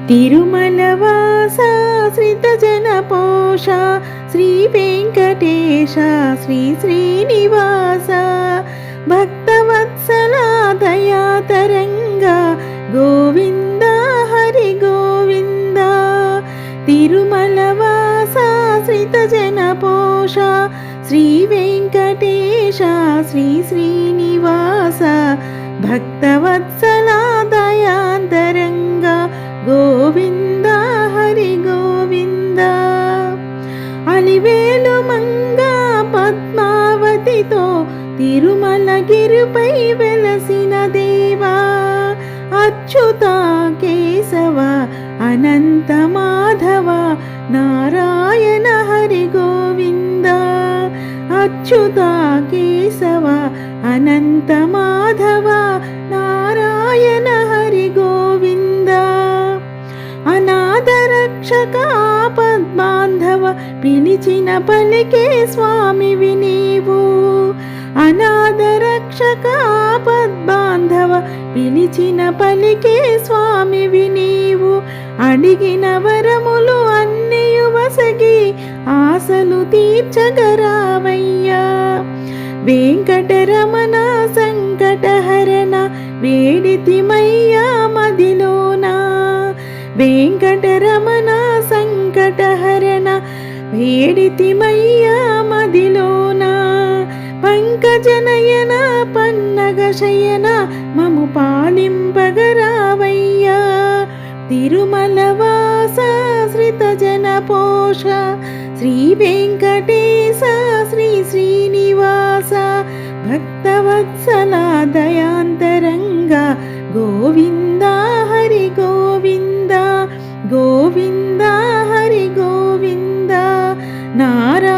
తిరుమలవాస శ్రితజనపోష శ్రీ వెంకటేశ శ్రీ శ్రీనివాస భక్తవత్సల దయాతరంగ గోవింద హరి గోవింద తిరుమలవాస శ్రితజనపోష శ్రీ వెంకటేశ శ్రీ శ్రీనివాస భక్తవత్సల దయాంతరంగ గోవింద హరి గోవింద అలివేలు మంగ పద్మావతితో తిరుమలగిరిపై వెలసిన దేవా అచ్యుత కేశవ అనంత మాధవ నారాయణ హరి గోవింద అచ్యుత కేశవ అనంత మాధవ నారాయణ హరి గోవింద అనాథ రక్షక పద్మాంధవ పిలిచిన పలికే స్వామివి నీవు అనాథ రక్షక పద్మాంధవ పిలిచిన పలికే స్వామివి నీవు అడిగిన వరములు అన్నియు వసగి ఆశలు తీర్చగరావయ్యా వెంకటరమణ సంకటహరణ వేడితిమయ్యా మదిలోన వెంకటరమణ సంకటహరణ వేడితిమయ్యా మదిలోన పంకజనయన పన్నగ శయన మము పాలింపగరావయ్యా తిరుమలవాస శ్రితజనపోష శ్రీ వెంకటేశ శ్రీ శ్రీనివాస భక్తవత్సల దయాంతరంగ గోవింద హరి గోవింద గోవింద హరి గోవింద నారాయణ